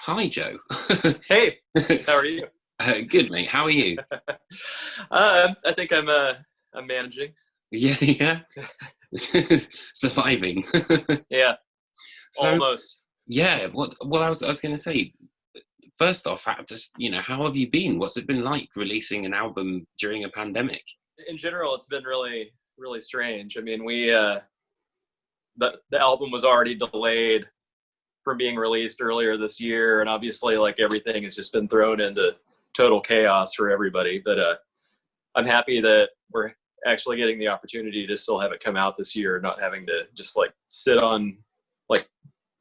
Hi, Joe. Hey, how are you? Good, mate. How are you? I think I'm managing. Yeah, yeah. Surviving. Yeah, So, almost. yeah. Well, I was going to say. First off, how have you been? What's it been like releasing an album during a pandemic? In general, it's been really, really strange. I mean, we the album was already delayed from being released earlier this year, and obviously, like everything has just been thrown into total chaos for everybody. But I'm happy that we're actually getting the opportunity to still have it come out this year, not having to just like sit on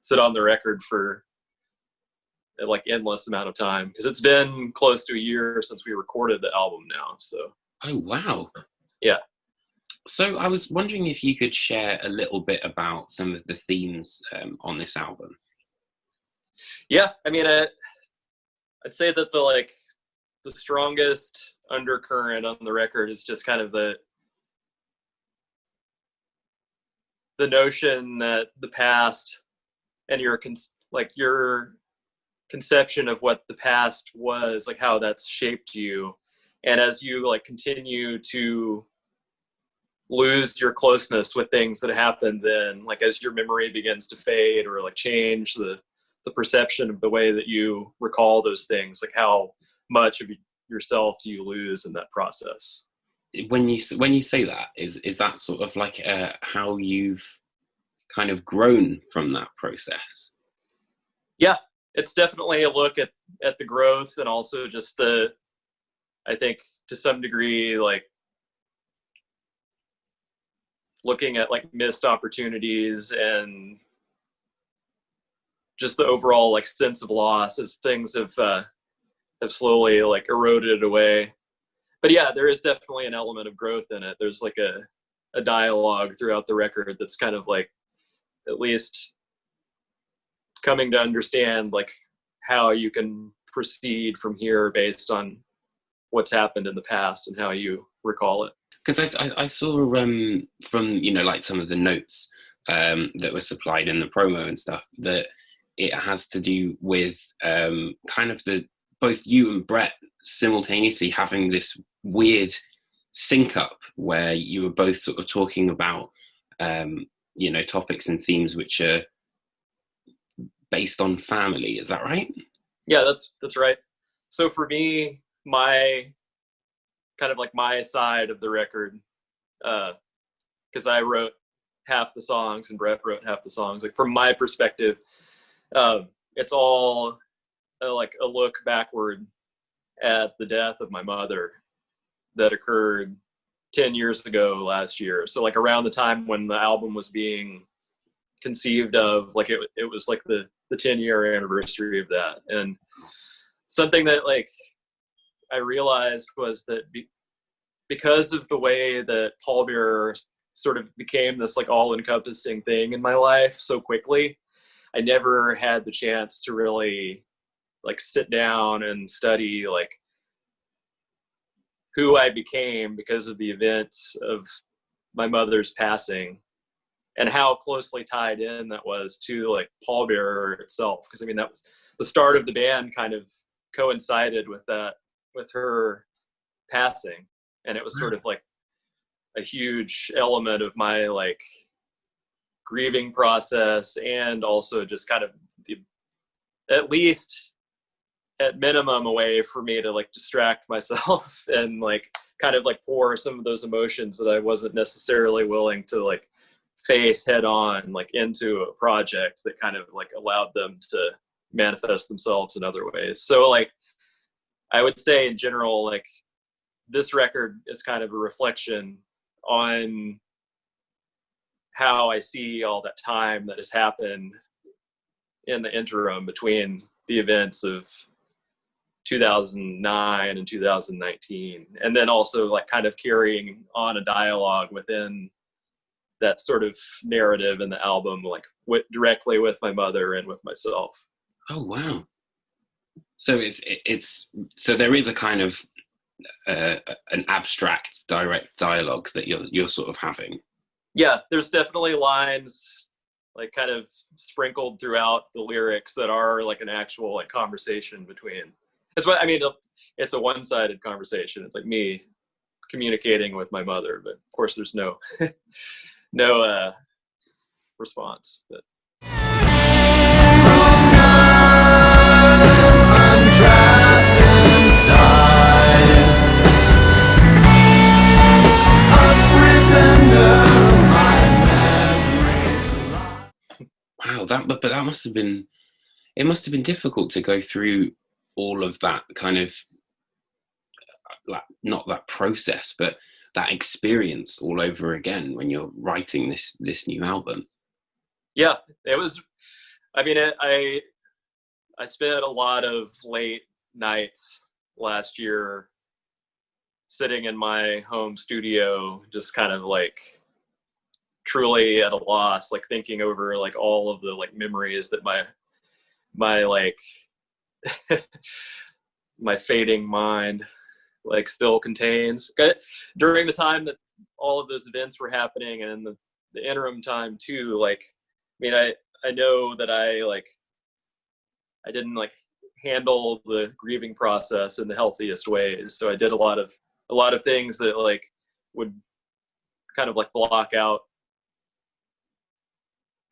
the record for like endless amount of time because it's been close to a year since we recorded the album now. So Oh, wow. yeah, So I was wondering if you could share a little bit about some of the themes on this album. yeah. I mean, I'd say that the strongest undercurrent on the record is just kind of the notion that the past and your conception of what the past was, like how that's shaped you, and as you like continue to lose your closeness with things that happened then, like as your memory begins to fade or like change the perception of the way that you recall those things, like how much of yourself do you lose in that process. When you say that, is that sort of like how you've kind of grown from that process? Yeah, it's definitely a look at the growth, and also just the, I think to some degree, like looking at like missed opportunities and just the overall like sense of loss as things have slowly like eroded away. But yeah, there is definitely an element of growth in it. There's like a dialogue throughout the record that's kind of like at least coming to understand like how you can proceed from here based on what's happened in the past and how you recall it. Because I saw from like some of the notes that were supplied in the promo and stuff that it has to do with kind of the both you and Brett simultaneously having this weird sync up where you were both sort of talking about topics and themes which are based on family. Is that right? Yeah, that's right. So for me, my kind of like my side of the record, because I wrote half the songs and Brett wrote half the songs. Like from my perspective, it's all like a look backward at the death of my mother that occurred 10 years ago last year. So like around the time when the album was being conceived of, like it was like the 10-year anniversary of that. And something that like I realized was that because of the way that Pallbearer sort of became this like all-encompassing thing in my life so quickly, I never had the chance to really like sit down and study like who I became because of the events of my mother's passing and how closely tied in that was to like Pallbearer itself. Because I mean, that was the start of the band, kind of coincided with that, with her passing, and it was sort of like a huge element of my like grieving process, and also just kind of the, at least at minimum, a way for me to like distract myself and like kind of like pour some of those emotions that I wasn't necessarily willing to like face head on like into a project that kind of like allowed them to manifest themselves in other ways. So like I would say in general, like this record is kind of a reflection on how I see all that time that has happened in the interim between the events of 2009 and 2019, and then also like kind of carrying on a dialogue within that sort of narrative in the album, like directly with my mother and with myself. Oh, wow. So it's so there is a kind of an abstract direct dialogue that you're sort of having. Yeah, there's definitely lines like kind of sprinkled throughout the lyrics that are like an actual like conversation between. It's what I mean. It's a one-sided conversation. It's like me communicating with my mother, but of course there's no no response. But wow, that must have been, it must have been difficult to go through all of that kind of, like, not that process, but that experience all over again when you're writing this new album. yeah, it was. I mean, I spent a lot of late nights last year sitting in my home studio, just kind of like truly at a loss, like thinking over like all of the like memories that my like my fading mind like still contains during the time that all of those events were happening, and the interim time too. Like, I mean, I know that I didn't like handle the grieving process in the healthiest ways, so I did a lot of things that like would kind of like block out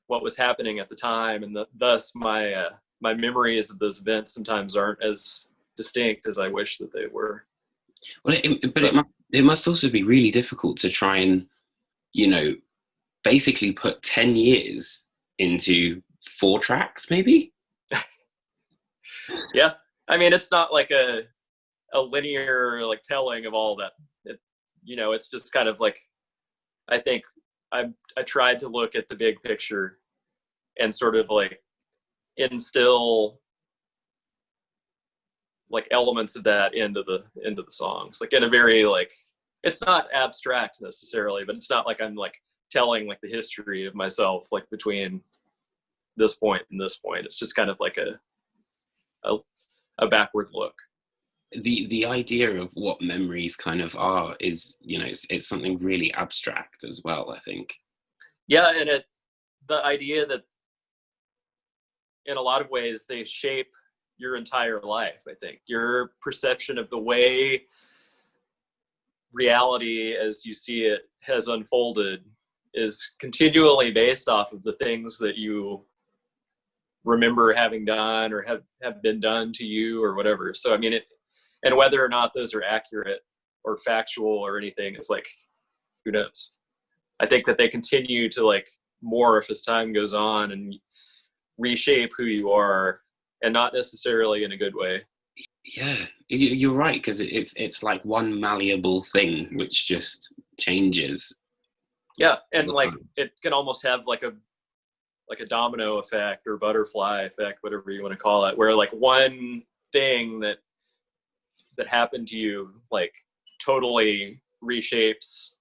what was happening at the time, and thus my my memories of those events sometimes aren't as distinct as I wish that they were. Well, it must also be really difficult to try and, you know, basically put 10 years into 4 tracks, maybe. Yeah, I mean, it's not like a linear like telling of all that. It's just kind of like, I think I tried to look at the big picture and sort of like instill like elements of that into the songs, like in a very like, it's not abstract necessarily, but it's not like I'm like telling like the history of myself like between this point and this point. It's just kind of like a backward look. The idea of what memories kind of are is, you know, it's something really abstract as well, I think. Yeah, and the idea that in a lot of ways they shape your entire life. I think your perception of the way reality as you see it has unfolded is continually based off of the things that you remember having done or have been done to you or whatever. So I mean, and whether or not those are accurate or factual or anything is like, who knows? I think that they continue to like morph as time goes on and reshape who you are, and not necessarily in a good way. Yeah, you're right, because it's like one malleable thing which just changes. Yeah, and like it can almost have like a domino effect or butterfly effect, whatever you want to call it, where like one thing that happened to you like totally reshapes,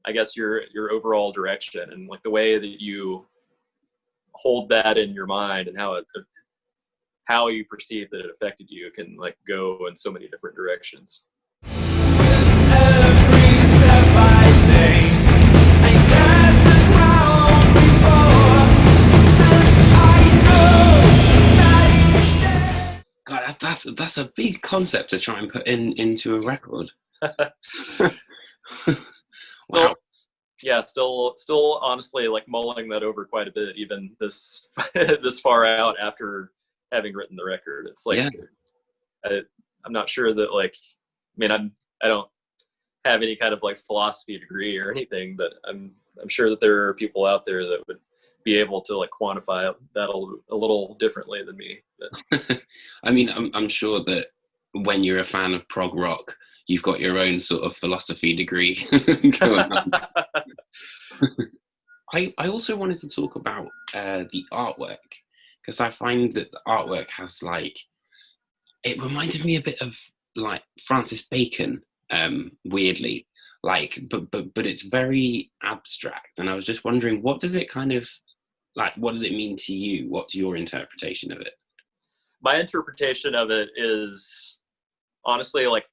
I guess, your overall direction, and like the way that you hold that in your mind and how you perceive that it affected you can like go in so many different directions. Every step I take, I test the ground before, since I know that each day. God, that's a big concept to try and put into a record. Wow. Yeah, still honestly like mulling that over quite a bit, even this this far out after having written the record. It's like, yeah. I'm not sure that like, I mean, I don't have any kind of like philosophy degree or anything, but I'm sure that there are people out there that would be able to like quantify that a little differently than me. I mean, I'm sure that when you're a fan of prog rock, you've got your own sort of philosophy degree going on. I also wanted to talk about the artwork, because I find that the artwork has like, it reminded me a bit of like Francis Bacon, weirdly, like, but it's very abstract, and I was just wondering, what does it kind of like, what does it mean to you? What's your interpretation of it? My interpretation of it is honestly like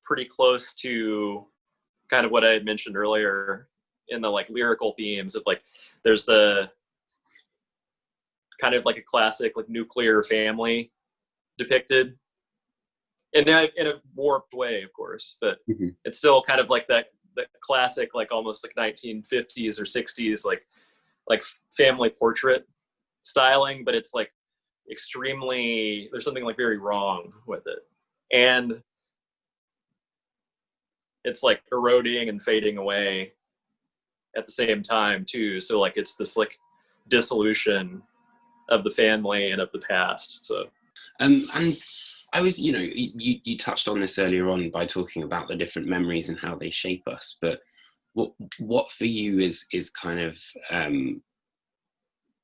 pretty close to kind of what I had mentioned earlier in the like lyrical themes of like, there's a kind of like a classic like nuclear family depicted in a warped way, of course, but it's still kind of like that classic, like almost like 1950s or 60s, like family portrait styling, but it's like extremely, there's something like very wrong with it. And it's like eroding and fading away at the same time too. So like it's this like dissolution of the family and of the past. So and I was, you know, you touched on this earlier on by talking about the different memories and how they shape us, but what for you is kind of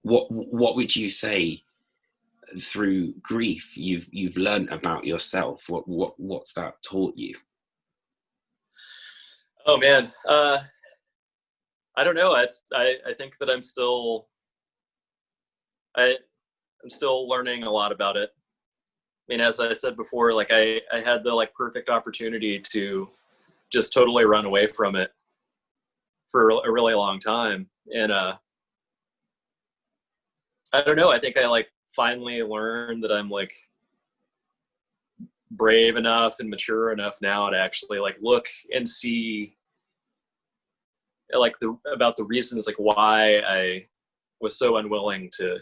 what would you say through grief you've learned about yourself? What's that taught you? Oh man, I don't know. I think that I'm still learning a lot about it. I mean, as I said before, like I had the like perfect opportunity to just totally run away from it for a really long time. And I don't know, I think I like finally learned that I'm like brave enough and mature enough now to actually like look and see like about the reasons like why I was so unwilling to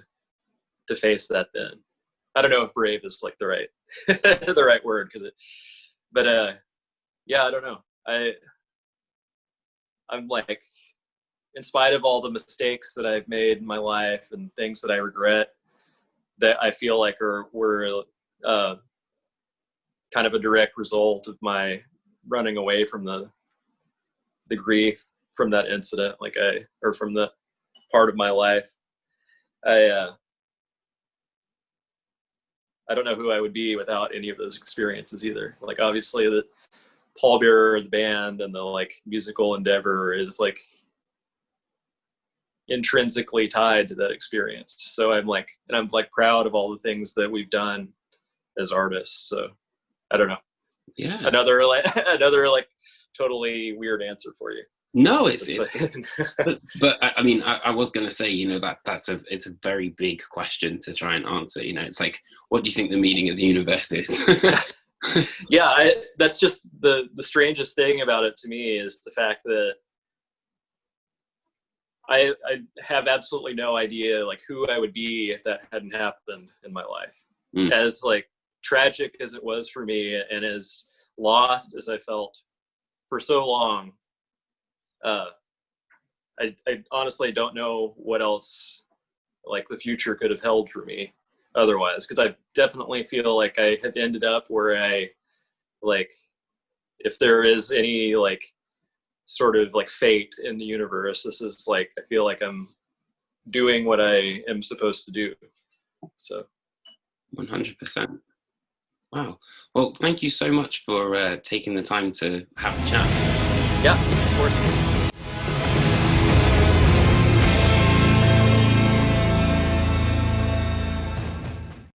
face that then. I don't know if brave is like the right the right word, yeah, I don't know. I'm like, in spite of all the mistakes that I've made in my life and things that I regret, that I feel like were kind of a direct result of my running away from the grief from that incident, or from the part of my life. I don't know who I would be without any of those experiences either. Like obviously the Pallbearer, the band, and the like musical endeavor is like intrinsically tied to that experience. So I'm like proud of all the things that we've done as artists. So I don't know. Yeah. Another like totally weird answer for you. No, but I mean, I was going to say, you know, it's a very big question to try and answer. You know, it's like, what do you think the meaning of the universe is? Yeah, that's just the strangest thing about it to me is the fact that I have absolutely no idea like who I would be if that hadn't happened in my life. As like tragic as it was for me and as lost as I felt for so long, I honestly don't know what else like the future could have held for me otherwise, because I definitely feel like I have ended up where I like, if there is any like sort of like fate in the universe, this is like, I feel like I'm doing what I am supposed to do. So 100%. Wow. Well, thank you so much for taking the time to have a chat. Yeah, of course.